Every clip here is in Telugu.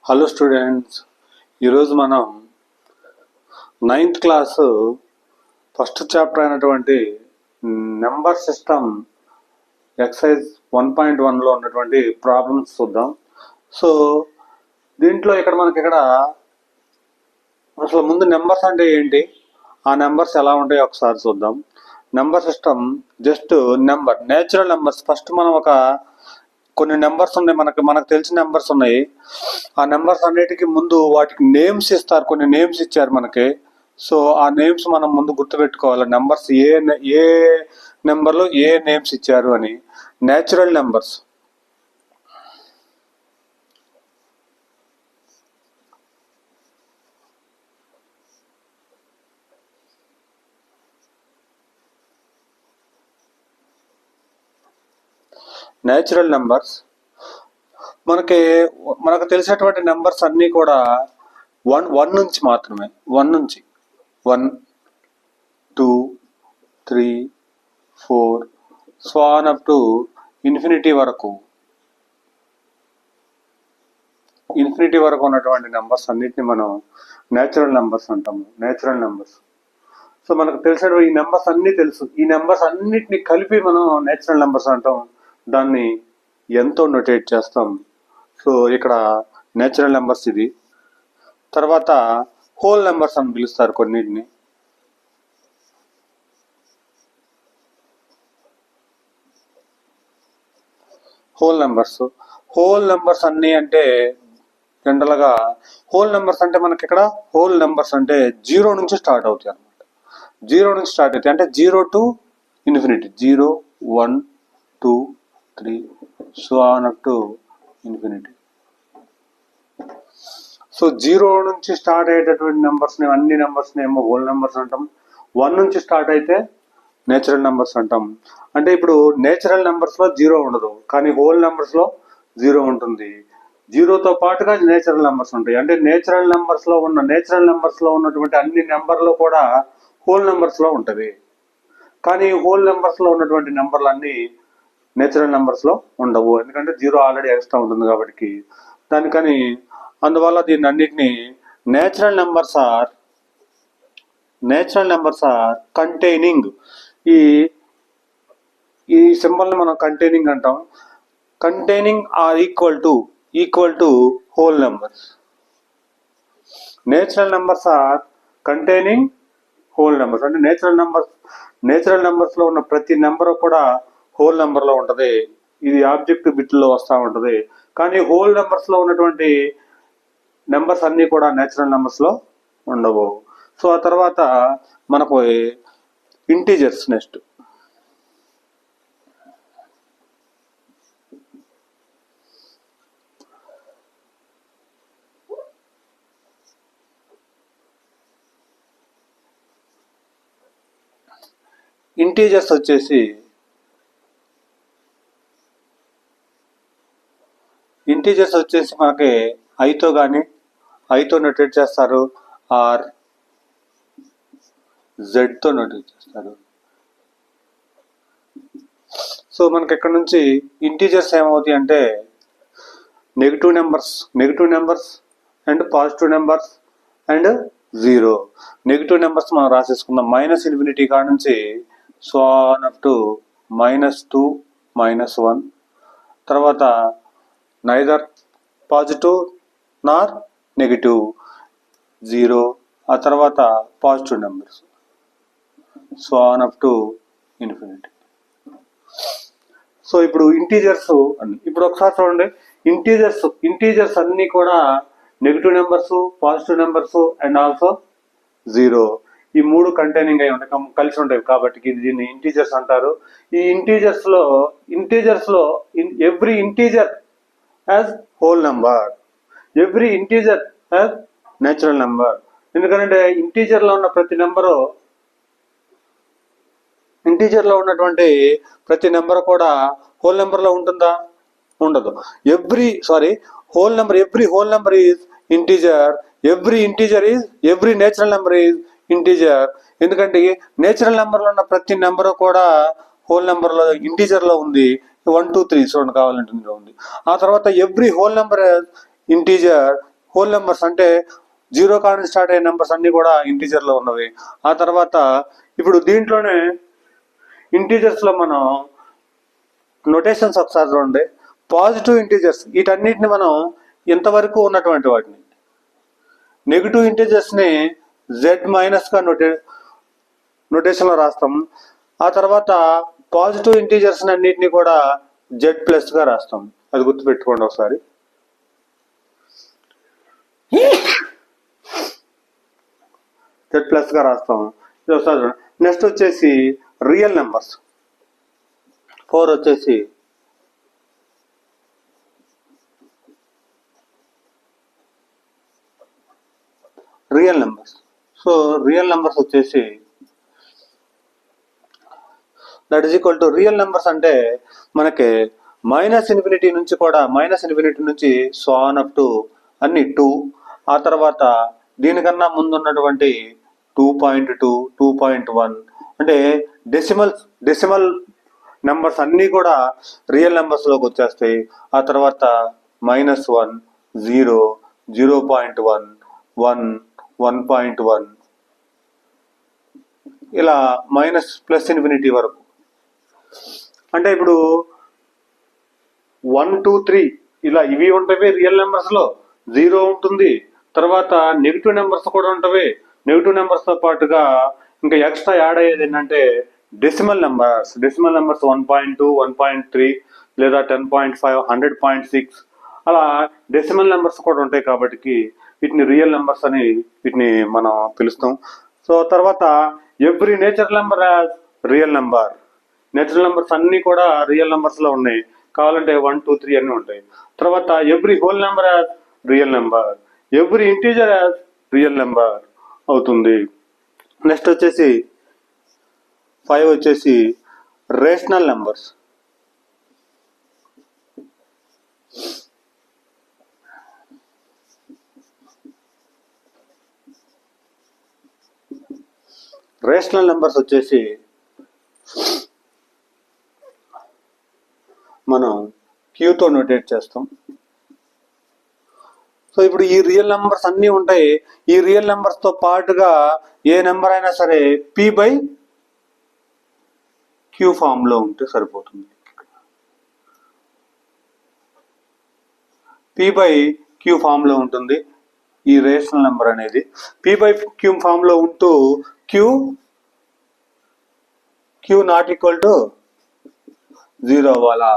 హలో స్టూడెంట్స్, ఈరోజు మనం 9th క్లాసు ఫస్ట్ చాప్టర్ అయినటువంటి నెంబర్ సిస్టమ్ ఎక్సైజ్ 1.1లో ఉన్నటువంటి ప్రాబ్లమ్స్ చూద్దాం. సో దీంట్లో ఇక్కడ అసలు ముందు నెంబర్స్ అంటే ఏంటి, ఆ నెంబర్స్ ఎలా ఉంటాయో ఒకసారి చూద్దాం. Number system just number, natural numbers. First మనం కొన్ని నెంబర్స్ ఉన్నాయి, మనకు తెలిసిన నెంబర్స్ ఉన్నాయి. ఆ నెంబర్స్ అన్నిటికీ ముందు వాటికి నేమ్స్ ఇస్తారు, కొన్ని నేమ్స్ ఇచ్చారు మనకి. సో ఆ నేమ్స్ మనం ముందు గుర్తుపెట్టుకోవాలి. నెంబర్స్ ఏ నెంబర్లో ఏ నేమ్స్ ఇచ్చారు అని. నేచురల్ నెంబర్స్, నేచురల్ నెంబర్స్ మనకు తెలిసినటువంటి నెంబర్స్ అన్నీ కూడా వన్ నుంచి మాత్రమే. 1 1 2 3 4 so on up to infinity వరకు ఉన్నటువంటి నెంబర్స్ అన్నిటిని మనం నేచురల్ నెంబర్స్ అంటాము. Natural numbers. సో మనకు తెలిసిన ఈ నెంబర్స్ అన్నీ తెలుసు. ఈ నెంబర్స్ అన్నిటిని కలిపి మనం నేచురల్ నెంబర్స్ అంటాం. దాన్ని ఎంతో నోటేట్ చేస్తాం. సో ఇక్కడ నేచురల్ నెంబర్స్ ఇది. తర్వాత హోల్ నెంబర్స్ అని పిలుస్తారు కొన్నిటిని. హోల్ నెంబర్స్ అన్నీ అంటే జనరల్గా హోల్ నెంబర్స్ అంటే మనకి హోల్ నెంబర్స్ అంటే 0 నుంచి స్టార్ట్ అవుతాయి అనమాట. 0 నుంచి స్టార్ట్ అవుతాయి అంటే 0 to infinity. 0 1 2 3 so on up to infinity. So 0 నుంచి స్టార్ట్ అయ్యేటటువంటి నెంబర్స్ని, అన్ని నెంబర్స్ని ఏమో హోల్ నెంబర్స్ అంటాం. 1 నుంచి స్టార్ట్ అయితే నేచురల్ నెంబర్స్ అంటాం. అంటే ఇప్పుడు నేచురల్ నెంబర్స్లో 0 ఉండదు, కానీ హోల్ నెంబర్స్లో 0 ఉంటుంది. 0తో పాటుగా నేచురల్ నెంబర్స్ ఉంటాయి. అంటే నేచురల్ నెంబర్స్లో ఉన్నటువంటి అన్ని నెంబర్లు కూడా హోల్ నెంబర్స్లో ఉంటుంది. కానీ హోల్ నెంబర్స్లో ఉన్నటువంటి నెంబర్లు అన్నీ నేచురల్ నెంబర్స్లో ఉండవు, ఎందుకంటే 0 ఆల్రెడీ ఎక్స్ట్రా ఉంటుంది కాబట్టి. దానికని అందువల్ల దీన్ని అన్నిటినీ నేచురల్ నెంబర్స్ ఆర్ కంటైనింగ్. ఈ సింబల్ని మనం కంటైనింగ్ అంటాం. Containing are equal to whole numbers. Natural numbers are containing whole numbers. అంటే నేచురల్ నెంబర్స్లో ఉన్న ప్రతి నెంబర్ కూడా హోల్ నెంబర్లో ఉంటుంది. ఇది ఆబ్జెక్టివ్ బిట్లో వస్తూ ఉంటుంది. కానీ హోల్ నెంబర్స్లో ఉన్నటువంటి నెంబర్స్ అన్నీ కూడా నేచురల్ నెంబర్స్లో ఉండవు. సో ఆ తర్వాత మనకు ఇంటీజర్స్. నెక్స్ట్ ఇంటీజర్స్ వచ్చేసి మనకి ఐతో నోటేట్ చేస్తారు, ఆర్ జెడ్తో నోటేట్ చేస్తారు. సో మనకి ఇక్కడ నుంచి ఇంటీజర్స్ ఏమవుతాయి అంటే negative numbers and positive numbers and 0. Negative numbers మనం రాసేసుకుందాం. -∞ కాడ నుంచి సో ఆన్ అప్ టు -2 -1. తర్వాత నైదర్ పాజిటివ్ నార్ నెగిటివ్ 0. ఆ తర్వాత positive numbers so on up to infinity. So ఇప్పుడు ఇంటీజర్స్ అన్ని ఇప్పుడు ఒకసారి చూడండి. ఇంటీజర్స్ అన్నీ కూడా negative numbers, positive numbers and also 0. ఈ 3 కంటైనింగ్ అయి ఉంటాయి, కలిసి ఉంటాయి కాబట్టి దీన్ని ఇంటీజర్స్ అంటారు. ఈ ఇంటీజర్స్లో every integer is whole number, every integer is natural number. ఎందుకంటే ఇంటీజర్లో ఉన్నటువంటి ప్రతి నెంబర్ కూడా హోల్ నెంబర్లో ఉంటుందా? ఉండదు. Every whole number is integer. Every natural number is integer. ఎందుకంటే నేచురల్ నెంబర్లో ఉన్న ప్రతి నెంబర్ కూడా హోల్ నెంబర్లో ఇంటీజర్లో ఉంది. 1 2 3 చూడండి, కావాలంటే ఉంది. ఆ తర్వాత every whole number integer, whole numbers అంటే జీరో కాడ స్టార్ట్ అయ్యే నెంబర్స్ అన్నీ కూడా ఇంటీజర్లో ఉన్నవి. ఆ తర్వాత ఇప్పుడు దీంట్లోనే ఇంటీజర్స్లో మనం నొటేషన్స్ ఒకసారి చూడండి. పాజిటివ్ ఇంటీజర్స్ వీటన్నిటిని మనం ఇంతవరకు ఉన్నటువంటి వాటిని, నెగిటివ్ ఇంటీజర్స్ని జెడ్ మైనస్గా నొటేషన్లో రాస్తాం. ఆ తర్వాత పాజిటివ్ ఇంటీజర్స్ అన్నిటిని కూడా జెడ్ ప్లస్గా రాస్తాం. అది గుర్తుపెట్టుకోండి ఒకసారి. జెడ్ ప్లస్గా రాస్తాం. ఇది ఒకసారి చూడండి. నెక్స్ట్ వచ్చేసి రియల్ నెంబర్స్ 4 వచ్చేసి real numbers. So real numbers వచ్చేసి that is equal to real numbers అంటే మనకి -∞ నుంచి కూడా -∞ నుంచి సాన్ అప్ టు అన్ని 2. ఆ తర్వాత దీనికన్నా ముందు ఉన్నటువంటి 2.2, 2.1 అంటే డెసిమల్ నెంబర్స్ అన్నీ కూడా రియల్ నెంబర్స్లోకి వచ్చేస్తాయి. ఆ తర్వాత -1, 0, 0.1, 1, 1.1 ఇలా +∞ వరకు. అంటే ఇప్పుడు 1, 2, 3 ఇలా ఇవి ఉంటాయి రియల్ నెంబర్స్లో. 0 ఉంటుంది, తర్వాత నెగిటివ్ నెంబర్స్ కూడా ఉంటాయి. నెగిటివ్ నెంబర్స్తో పాటుగా ఇంకా ఎక్స్ట్రా యాడ్ అయ్యేది ఏంటంటే డెసిమల్ నెంబర్స్. 1.2, 1.3 లేదా 10.5, 100.6 అలా డెసిమల్ నెంబర్స్ కూడా ఉంటాయి. కాబట్టి వీటిని రియల్ నెంబర్స్ అని వీటిని మనం పిలుస్తాం. సో తర్వాత every natural number as real number. Natural numbers అన్నీ కూడా రియల్ నెంబర్స్లో ఉన్నాయి. కావాలంటే 1, 2, 3 అన్నీ ఉంటాయి. తర్వాత every whole number as real number, every integer is real number అవుతుంది. నెక్స్ట్ వచ్చేసి 5 వచ్చేసి రేషనల్ నెంబర్స్. రేషనల్ నెంబర్స్ వచ్చేసి మనం క్యూతో నోటేట్ చేస్తాం. సో ఇప్పుడు ఈ రియల్ నెంబర్స్ అన్నీ ఉంటాయి. ఈ రియల్ నెంబర్స్తో పాటుగా ఏ నెంబర్ అయినా సరే P/Q ఫామ్లో ఉంటే సరిపోతుంది. P/Q ఫామ్లో ఉంటుంది ఈ రేషనల్ నెంబర్ అనేది. P/Q ఫామ్లో ఉంటూ Q నాట్ ఈక్వల్ టు 0 అవ్వాలా.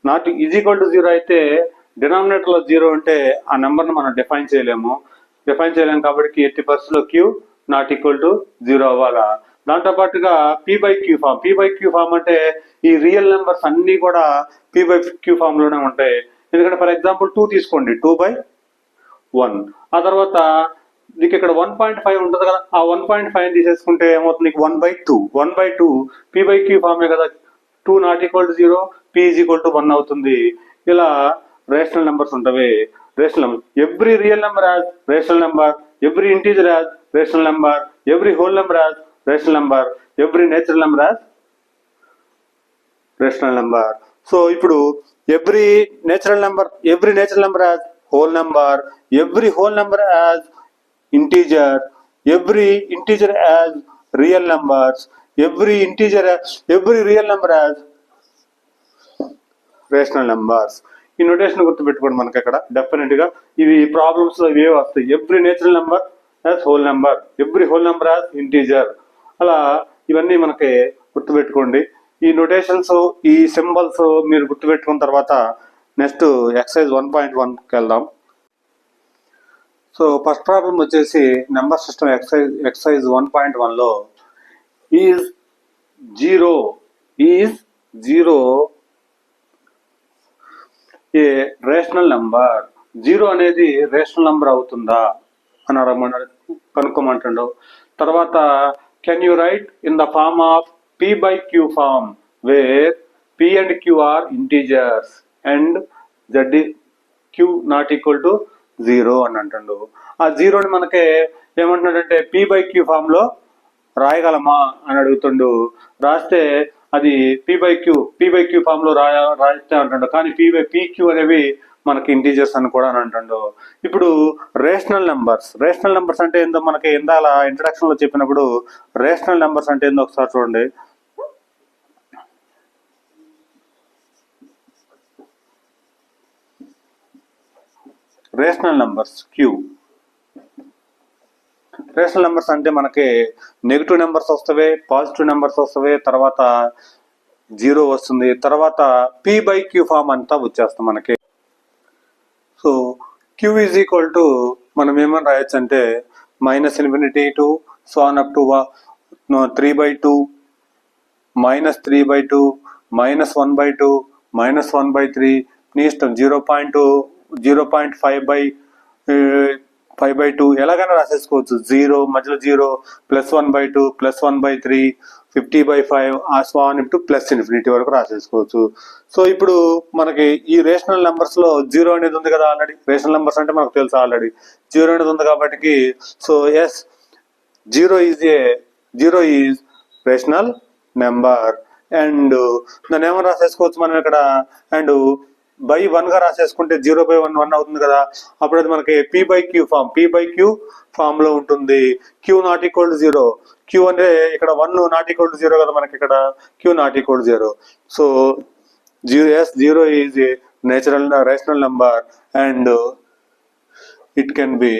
నాట్ ఈజ్ ఈక్వల్ టు 0 అయితే డినామినేటర్లో 0 ఉంటే ఆ నెంబర్ని మనం డిఫైన్ చేయలేము కాబట్టి ఎట్టి పరిస్థితుల్లో Q నాట్ ఈక్వల్ టు 0 అవ్వాలా. దాంతోపాటుగా P/Q ఫామ్ అంటే ఈ రియల్ నెంబర్స్ అన్నీ కూడా P/Q ఫామ్లోనే ఉంటాయి. ఎందుకంటే ఫర్ ఎగ్జాంపుల్ 2 తీసుకోండి, 2/1. ఆ తర్వాత నీకు ఇక్కడ 1.5 ఉంటుంది కదా, ఆ 1.5 తీసేసుకుంటే ఏమవుతుంది, నీకు 1/2 P/Q ఫామే కదా. 2 not equal to 0, P is equal to 1 అవుతుంది. ఇలా రేషనల్ నెంబర్స్ ఉంటాయి. Rational number every real number is rational number, every integer is rational number, every whole number is rational number, every natural number is rational number. So ఇప్పుడు every natural number is whole number, every whole number is integer, every integer is real numbers, every real number is rational numbers. ఈ నోటేషన్ గుర్తుపెట్టుకోండి. మనకి అక్కడ డెఫినెట్గా ఇవి ప్రాబ్లమ్స్లో ఇవే వస్తాయి. Every natural number is whole number, every whole number is integer, అలా ఇవన్నీ మనకి గుర్తుపెట్టుకోండి. ఈ నోటేషన్స్, ఈ సింబల్స్ మీరు గుర్తుపెట్టుకున్న తర్వాత నెక్స్ట్ ఎక్సర్సైజ్ 1.1కి వెళ్దాం. సో ఫస్ట్ ప్రాబ్లం వచ్చేసి నెంబర్ సిస్టమ్ ఎక్సర్సైజ్ 1.1లో is zero a rational number. 0 అనేది రేషనల్ నెంబర్ అవుతుందా అని కనుక్కోమంటాడు. తర్వాత can you write in the form of P/Q form where P and Q are integers and Q not equal to 0 అని అంటాడు. ఆ 0ని మనకి ఏమంటున్నాడంటే P/Q ఫామ్లో రాయగలమా అని అడుగుతుండు. రాస్తే అది P/Q ఫామ్లో రాస్తే అంటాడు. కానీ P/Q అనేవి మనకి ఇంటీజర్స్ అని కూడా అని అంటుండో. ఇప్పుడు రేషనల్ నెంబర్స్ అంటే ఏందో మనకి ఇందాల ఇంట్రడక్షన్ లో చెప్పినప్పుడు రేషనల్ నెంబర్స్ అంటే ఏందో ఒకసారి చూడండి. రేషనల్ నెంబర్స్ రేషనల్ నెంబర్స్ అంటే మనకి నెగిటివ్ నెంబర్స్ వస్తవి, పాజిటివ్ నెంబర్స్ వస్తవి, తర్వాత జీరో వస్తుంది, తర్వాత p/q ఫామ్ అంతా వచ్చేస్తాం మనకి. So q is equal to మనం ఏమని రాయొచ్చు అంటే -∞ to so on up to 3/2 -3/2 -1/2 -1/3 నీ ఇష్టం 0.5/2 ఎలాగైనా రాసేసుకోవచ్చు. 0 మధ్యలో 0 +1/2 +1/3 50/5 ఆ స్వాన్ ఇంటూ +∞ వరకు రాసేసుకోవచ్చు. సో ఇప్పుడు మనకి ఈ రేషనల్ నెంబర్స్ లో 0 అనేది ఉంది కదా ఆల్రెడీ. రేషనల్ నెంబర్స్ అంటే మనకు తెలుసు ఆల్రెడీ 0 అనేది ఉంది కాబట్టి so yes 0 is rational number. And దాన్ని ఏమైనా రాసేసుకోవచ్చు మనం ఇక్కడ. అండ్ బై 1 గా రాసేసుకుంటే 0/1 అవుతుంది కదా. అప్పుడు అది మనకి p/q ఫామ్ లో ఉంటుంది. q not equal to 0. q అంటే ఇక్కడ 1 నాట్ ఈక్వల్ టు 0 కదా మనకి ఇక్కడ. q not equal to 0. So 0 is a rational number and it can be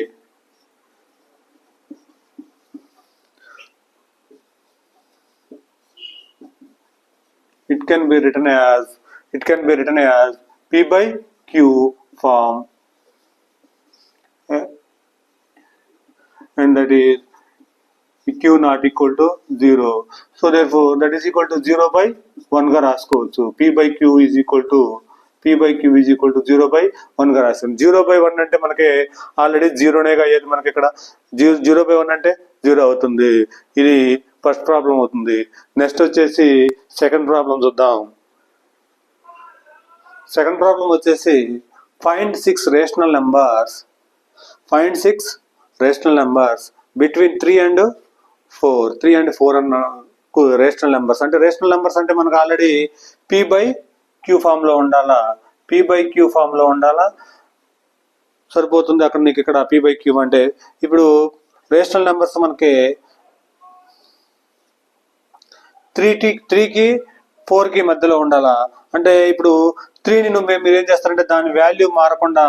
written as p/q form, and that is q not equal to 0. So therefore that is equal to 0/1 గా రాసుకోవచ్చు. p/q is equal to 0/1 గా రాస్తాం. 0/1 అంటే మనకి ఆల్రెడీ 0నేగా అయ్యేది మనకి ఇక్కడ. 0/1 అంటే 0 అవుతుంది. ఇది ఫస్ట్ ప్రాబ్లం అవుతుంది. నెక్స్ట్ వచ్చేసి సెకండ్ ప్రాబ్లం చూద్దాం. సెకండ్ ప్రాబ్లం వచ్చేసి find 6 rational numbers between 3 and 4 అన్న రేషనల్ నెంబర్స్. అంటే రేషనల్ నెంబర్స్ అంటే మనకు ఆల్రెడీ p/q ఫామ్ లో ఉండాలా సరిపోతుంది. అక్కడ నీకు ఇక్కడ p/q అంటే ఇప్పుడు రేషనల్ నెంబర్స్ మనకి 3కి 4కి మధ్యలో ఉండాలా. అంటే ఇప్పుడు 3ని మీరు ఏం చేస్తారంటే దాని వాల్యూ మారకుండా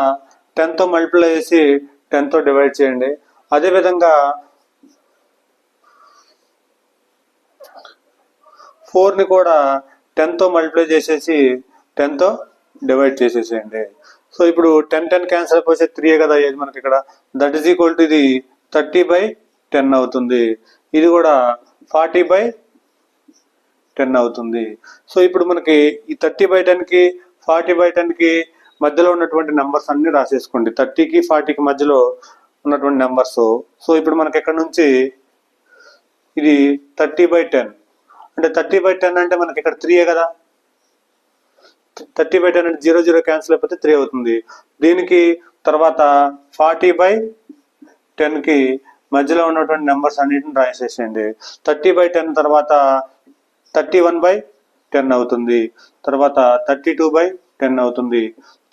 10తో మల్టిప్లై చేసి 10తో డివైడ్ చేయండి. అదేవిధంగా 4ని కూడా 10తో మల్టిప్లై చేసేసి 10తో డివైడ్ చేసేసేయండి. సో ఇప్పుడు 10 క్యాన్సిల్ అయిపోతే 3 కదా అయ్యేది మనకి ఇక్కడ. దట్ ఈజ్ ఈక్వల్ టు ఇది 30/10 అవుతుంది. ఇది కూడా 40/10 అవుతుంది. సో ఇప్పుడు మనకి ఈ 30/10కి 40/10కి మధ్యలో ఉన్నటువంటి నెంబర్స్ అన్ని రాసేసుకోండి. 30కి 40కి మధ్యలో ఉన్నటువంటి నెంబర్స్. సో ఇప్పుడు మనకి ఎక్కడ నుంచి ఇది 30/10 అంటే 30/10 అంటే మనకి ఇక్కడ 3 కదా. 30/10 అంటే 0 క్యాన్సిల్ అయిపోతే 3 అవుతుంది. దీనికి తర్వాత 40/10కి మధ్యలో ఉన్నటువంటి నెంబర్స్ అన్నిటిని రాసేసేయండి. 30/10 తర్వాత 31/10 అవుతుంది. తర్వాత 32/10 అవుతుంది.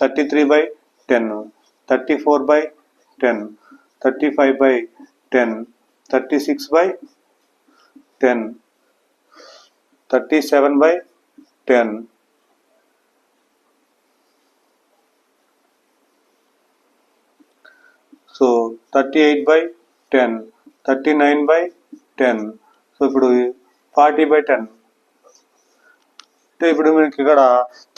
33/10, 34/10, 35/10, 36/10, 37/10, సో 38/10, 39/10. సో ఇప్పుడు 40/10 అంటే ఇప్పుడు మనకి ఇక్కడ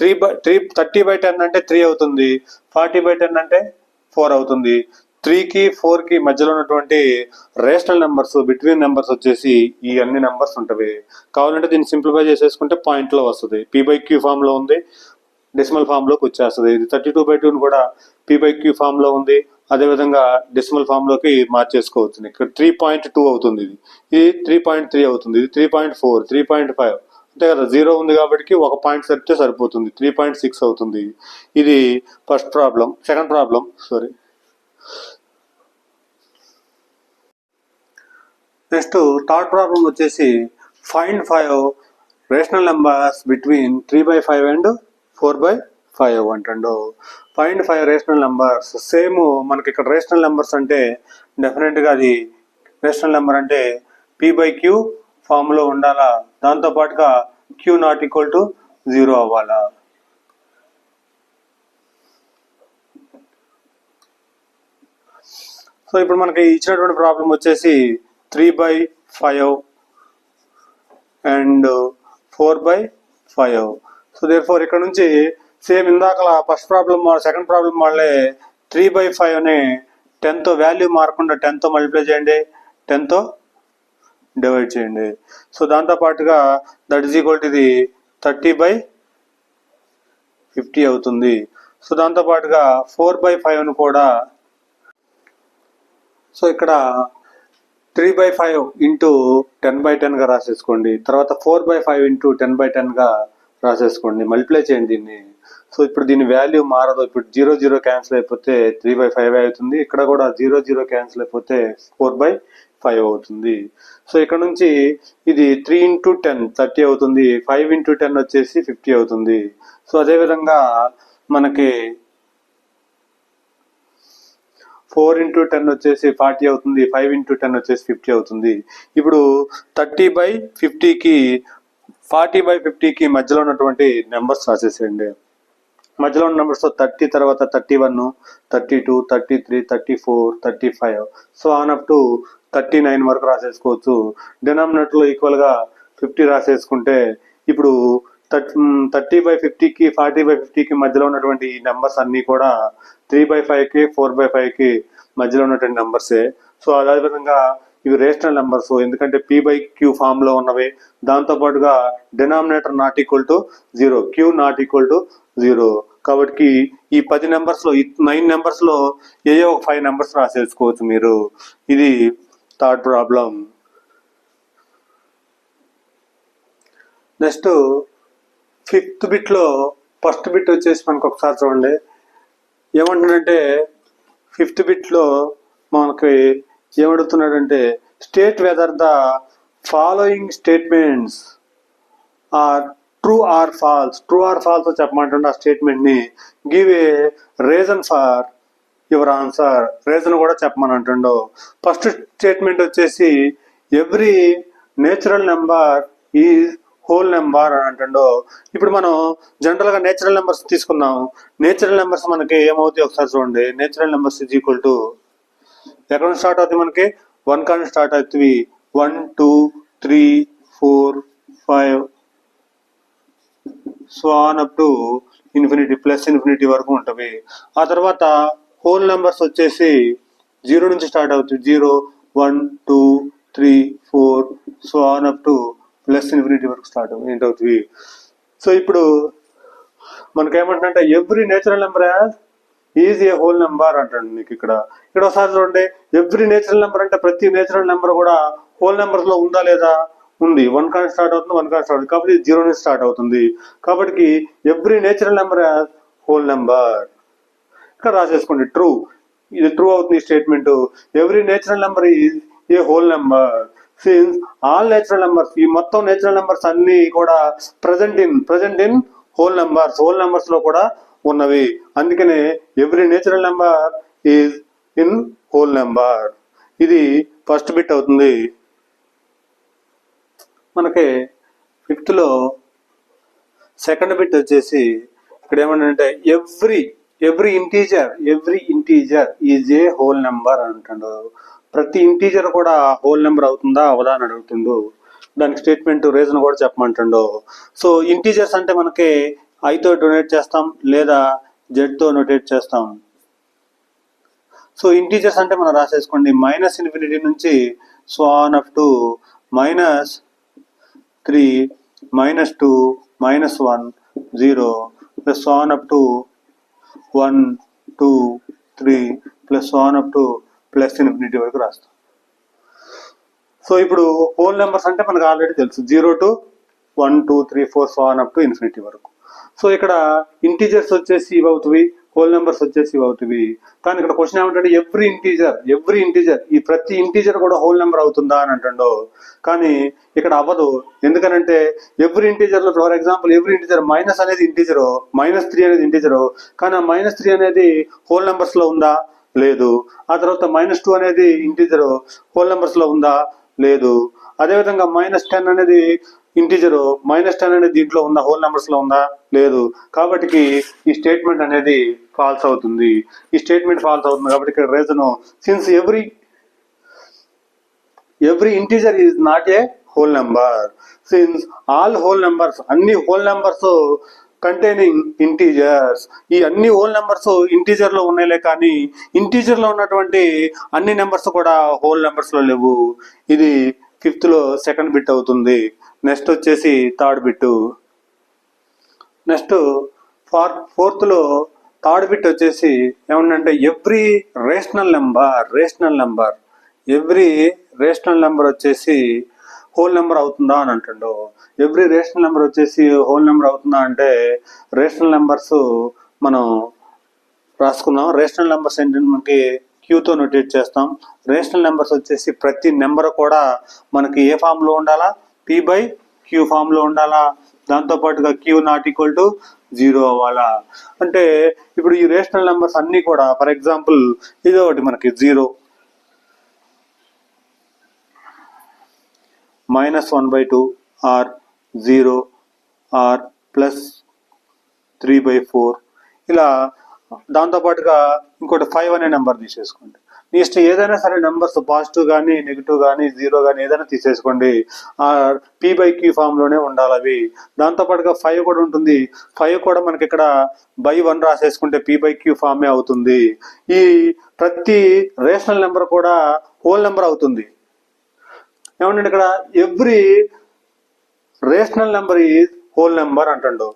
30/10 అంటే 3 అవుతుంది. 40/10 అంటే 4 అవుతుంది. 3కి 4కి మధ్యలో ఉన్నటువంటి రేషనల్ నెంబర్స్ బిట్వీన్ నెంబర్స్ వచ్చేసి ఈ అన్ని నెంబర్స్ ఉంటాయి. కావాలంటే దీన్ని సింప్లిఫై చేసేసుకుంటే పాయింట్లో వస్తుంది. p/q ఫామ్ లో ఉంది, డెసిమల్ ఫామ్ లోకి వచ్చేస్తుంది. ఇది 32/2 కూడా p/q ఫామ్ లో ఉంది. అదేవిధంగా డెసిమల్ ఫామ్ లోకి మార్చేసుకోవచ్చు. ఇక్కడ 3.2 అవుతుంది. ఇది 3.3 అవుతుంది. ఇది 3.4, 3.5 అంతే కదా. 0 ఉంది కాబట్టి ఒక పాయింట్ సరిపితే సరిపోతుంది. 3.6 అవుతుంది. ఇది first problem. Second problem next third problem వచ్చేసి find 5 rational numbers between 3/5 and 5 అంటుండో. Find 5 rational numbers. సేమ్ మనకి ఇక్కడ రేషనల్ నెంబర్స్ అంటే డెఫినెట్గా అది రేషనల్ నెంబర్ అంటే p/q ఫామ్లో ఉండాలా, దాంతోపాటుగా q నాట్ ఈక్వల్ టు 0 అవ్వాలా. సో ఇప్పుడు మనకి ఇచ్చినటువంటి ప్రాబ్లం వచ్చేసి 3/5 అండ్ 4/5. సో దేర్ఫోర్ ఇక్కడ నుంచి సేమ్ ఇందాక ఫస్ట్ ప్రాబ్లం సెకండ్ ప్రాబ్లం వాళ్ళే 3/5ని 10తో వాల్యూ మారకుండా 10తో మల్టిప్లై చేయండి, 10తో డివైడ్ చేయండి. సో దాంతోపాటుగా దట్ ఈజ్ ఈక్వల్ టు ఇది 30/50 అవుతుంది. సో దాంతోపాటుగా 4/5ను కూడా, సో ఇక్కడ 3/5 ఇంటూ 10/10గా రాసేసుకోండి, తర్వాత 4/5 ఇంటూ 10/10గా రాసేసుకోండి, మల్టిప్లై చేయండి దీన్ని. సో ఇప్పుడు దీని వాల్యూ మారదు, ఇప్పుడు 0 0 క్యాన్సిల్ అయిపోతే 3/5 అవుతుంది, ఇక్కడ కూడా 0 0 క్యాన్సిల్ అయిపోతే 4/5 అవుతుంది. సో ఇక్కడ నుంచి ఇది 3 ఇంటూ 10 30 అవుతుంది, 5 ఇంటూ 10 వచ్చేసి 50 అవుతుంది. సో అదేవిధంగా మనకి 4 ఇంటూ 10 వచ్చేసి 40 అవుతుంది, 5 ఇంటూ 10 వచ్చేసి 50 అవుతుంది. ఇప్పుడు 30/50కి 40/50కి మధ్యలో ఉన్నటువంటి నెంబర్స్ రాసేసేయండి. మధ్యలో ఉన్న నెంబర్స్తో 30 తర్వాత 31, 32, 33, 34, 35 సో ఆన్ అప్ టు 39 వరకు రాసేసుకోవచ్చు. డినామినేటర్లో ఈక్వల్గా 50 రాసేసుకుంటే ఇప్పుడు 30/50కి 40/50కి మధ్యలో ఉన్నటువంటి ఈ నెంబర్స్ అన్నీ కూడా 3/5కి 4/5కి మధ్యలో ఉన్నటువంటి నెంబర్సే. సో అదేవిధంగా ఇవి రేషనల్ నెంబర్స్, ఎందుకంటే p/q ఫామ్లో ఉన్నవి. దాంతోపాటుగా denominator not equal to 0, q not equal to 0. కాబట్టి ఈ 10 నెంబర్స్లో, ఈ 9 నెంబర్స్లో ఏయో ఒక 5 నెంబర్స్ రాసేసుకోవచ్చు మీరు. ఇది థర్డ్ ప్రాబ్లం. నెక్స్ట్ 5th బిట్లో ఫస్ట్ బిట్ వచ్చేసి మనకు ఒకసారి చూడండి ఏమంటున్నాడంటే, 5th బిట్లో మనకి ఏమడుగుతున్నాడంటే state whether the following statements are true or false. True or false చెప్పమంటుండే ఆ స్టేట్మెంట్ని. Give a reason for your answer. Reason కూడా చెప్పమని అంటుండో. ఫస్ట్ స్టేట్మెంట్ వచ్చేసి every natural number is whole number అని అంటుండో. ఇప్పుడు మనం జనరల్గా నేచురల్ నెంబర్స్ తీసుకున్నాం. నేచురల్ నెంబర్స్ మనకి ఏమవుతాయి ఒకసారి చూడండి. Natural numbers is equal to ఎక్కడ స్టార్ట్ అవుతుంది మనకి 1 కానీ స్టార్ట్ అవుతుంది. 1 2 3 4 5 so on up to infinity, plus infinity వరకు ఉంటుంది. ఆ తర్వాత హోల్ నెంబర్స్ వచ్చేసి 0 నుంచి స్టార్ట్ అవుతుంది. 0 1 2 3 4 so on up to plus infinity వరకు స్టార్ట్ ఏంటవుతుంది. సో ఇప్పుడు మనకేమంటే every natural number is a whole number అంటాడు నీకు. ఇక్కడ ఒకసారి చూడండి, ఎవ్రీ నేచురల్ నెంబర్ అంటే ప్రతి నేచురల్ నెంబర్ కూడా హోల్ నెంబర్స్ లో ఉందా లేదా? ఉంది. 1 కానీ స్టార్ట్ అవుతుంది, 1 కానీ స్టార్ట్ అవుతుంది, కాబట్టి 0 నుంచి స్టార్ట్ అవుతుంది. కాబట్టి every natural number whole number. ఇక్కడ రాసేసుకోండి ట్రూ. ఇది ట్రూ అవుతుంది statement. Every natural number is a whole number since all natural numbers, ఈ మొత్తం నేచురల్ నెంబర్స్ అన్ని కూడా ప్రజెంట్ ఇన్ హోల్ నెంబర్స్ లో కూడా ఉన్నవి. అందుకనే every natural number is in whole number. ఇది ఫస్ట్ బిట్ అవుతుంది. మనకి 5th లో సెకండ్ బిట్ వచ్చేసి ఇక్కడ ఏమంటే every integer is a whole number అంటాడు. ప్రతి ఇంటీజర్ కూడా హోల్ నెంబర్ అవుతుందా అవదా అని అడుగుతుండు. దానికి స్టేట్మెంట్ రీజన్ కూడా చెప్పమంటుండో. సో ఇంటీజర్స్ అంటే మనకి ఐతో డొనేట్ చేస్తాం లేదా జెడ్తో నోటేట్ చేస్తాం. సో ఇంటీజర్స్ అంటే మనం రాసేసుకోండి -∞ నుంచి so on up to -3 -2 -1 0 plus on up to 1 2 3 plus on up to plus infinity వరకు రాస్తాం. సో ఇప్పుడు హోల్ నెంబర్స్ అంటే మనకు ఆల్రెడీ తెలుసు, 0 to 1 2 3 4 so on up to infinity వరకు. సో ఇక్కడ ఇంటీజర్స్ వచ్చేసి ఇవి అవుతుంది, హోల్ నెంబర్స్ వచ్చేసి అవుతుంది. కానీ ఇక్కడ క్వశ్చన్ ఏమంటే ఎవ్రీ ఇంటీజర్ ఈ ప్రతి ఇంటీజర్ కూడా హోల్ నెంబర్ అవుతుందా అని అంటాడు. కానీ ఇక్కడ అవ్వదు. ఎందుకనంటే ఎవ్రీ ఇంటీజర్ లో for example every integer minus అనేది ఇంటీజరు, -3 అనేది ఇంటీజరు, కానీ ఆ -3 అనేది హోల్ నెంబర్స్ లో ఉందా? లేదు. ఆ తర్వాత -2 అనేది ఇంటీజరు హోల్ నెంబర్స్ లో ఉందా? లేదు. అదేవిధంగా -10 అనేది ఇంటీజరు, -10 అనేది దీంట్లో ఉందా? హోల్ నెంబర్స్ లో ఉందా? లేదు. కాబట్టి ఈ స్టేట్మెంట్ అనేది ఫాల్స్ అవుతుంది. ఈ స్టేట్మెంట్ ఫాల్స్ అవుతుంది కాబట్టి ఇక్కడ reason since every integer is not a whole number, since all whole numbers అన్ని హోల్ నెంబర్స్ కంటైనింగ్ ఇంటీజర్స్, ఈ అన్ని హోల్ నెంబర్స్ ఇంటీజర్ లో ఉన్నాయిలే, కానీ ఇంటీజర్ లో ఉన్నటువంటి అన్ని నెంబర్స్ కూడా హోల్ నెంబర్స్ లో లేవు. ఇది 5th లో సెకండ్ బిట్ అవుతుంది. నెక్స్ట్ వచ్చేసి థర్డ్ బిట్. నెక్స్ట్ 4th లో థర్డ్ బిట్ వచ్చేసి ఏమంటే ఎవ్రీ రేషనల్ నెంబర్ వచ్చేసి హోల్ నెంబర్ అవుతుందా అని అంటాడు. ఎవ్రీ రేషనల్ నెంబర్ వచ్చేసి హోల్ నెంబర్ అవుతుందా అంటే రేషనల్ నెంబర్స్ మనం రాసుకుందాం. రేషనల్ నెంబర్స్ ఏంటంటే క్యూతో నోటేట్ చేస్తాం. రేషనల్ నెంబర్స్ వచ్చేసి ప్రతి నెంబర్ కూడా మనకి ఏ ఫామ్ లో ఉండాలా? P/Q ఫామ్ లో ఉండాలా. దాంతో పాటుగా Q ≠ 0 అవ్వాలా. అంటే ఇప్పుడు ఈ రేషనల్ నెంబర్స్ అన్ని కూడా ఫర్ ఎగ్జాంపుల్ ఇది ఒకటి మనకి 0, -1/2 ఆర్ 0 ఆర్ +3/4 ఇలా. దాంతోపాటుగా ఇంకోటి 5 అనే నెంబర్ తీసేసుకోండి. మీ ఇష్టం ఏదైనా సరే నెంబర్స్ పాజిటివ్ కానీ నెగిటివ్ కానీ 0 కానీ ఏదైనా తీసేసుకోండి. P/Q ఫామ్ లోనే ఉండాలి అవి. దాంతోపాటుగా 5 కూడా ఉంటుంది. 5 కూడా మనకి ఇక్కడ /1 రాసేసుకుంటే P/Q ఫామే అవుతుంది. ఈ ప్రతి రేషనల్ నెంబర్ కూడా హోల్ నెంబర్ అవుతుంది. ఏమంటే ఇక్కడ every rational number is whole number అంటాడు.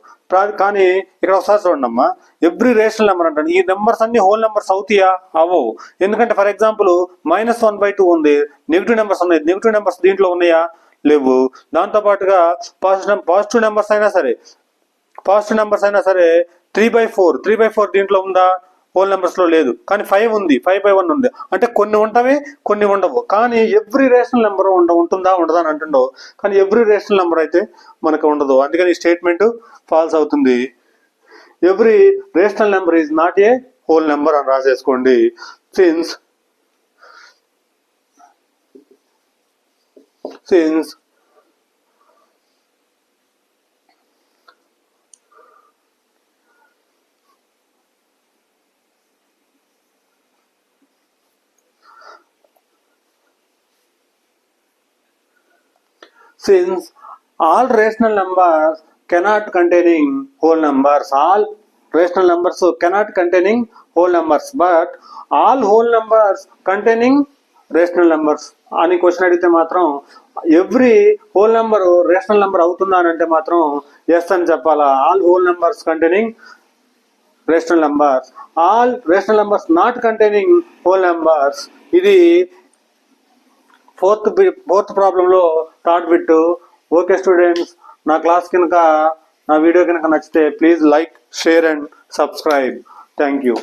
కానీ ఇక్కడ ఒకసారి చూడండి అమ్మా, ఎవ్రీ రేషనల్ నెంబర్ అంటాడు. ఈ నెంబర్స్ అన్ని హోల్ నెంబర్స్ అవుతాయా? అవ్వవు. ఎందుకంటే ఫర్ ఎగ్జాంపుల్ -1/2 ఉంది, నెగిటివ్ నెంబర్స్ ఉన్నాయి. నెగిటివ్ నెంబర్స్ దీంట్లో ఉన్నాయా? లేవు. దాంతోపాటుగా పాజిటివ్ నెంబర్స్ అయినా సరే 3/4 దీంట్లో ఉందా? హోల్ నెంబర్స్ లో లేదు. కానీ 5 ఉంది, 5/1 ఉంది. అంటే కొన్ని ఉంటవి, కొన్ని ఉండవు. కానీ ఎవ్రీ రేషనల్ నెంబర్ ఉంటుందా ఉండదా అని అంటుండవు. కానీ ఎవ్రీ రేషనల్ నెంబర్ అయితే మనకు ఉండదు. అందుకని ఈ స్టేట్మెంట్ ఫాల్స్ అవుతుంది. Every rational number is not a whole number అని రాసేసుకోండి. Since since all rational numbers cannot containing whole numbers, all rational numbers cannot containing whole numbers, but all whole numbers containing rational numbers అని క్వశ్చన్ అడిగితే మాత్రం every whole number rational number అవుతుందా అని అంటే మాత్రం ఎస్ అని చెప్పాలా. All whole numbers containing rational numbers, all rational numbers not containing whole numbers. ఇది ఫోర్త్ ప్రాబ్లంలో థర్డ్ బిట్. ఓకే స్టూడెంట్స్, నా వీడియో కనుక నచ్చితే please like, share and subscribe. Thank you.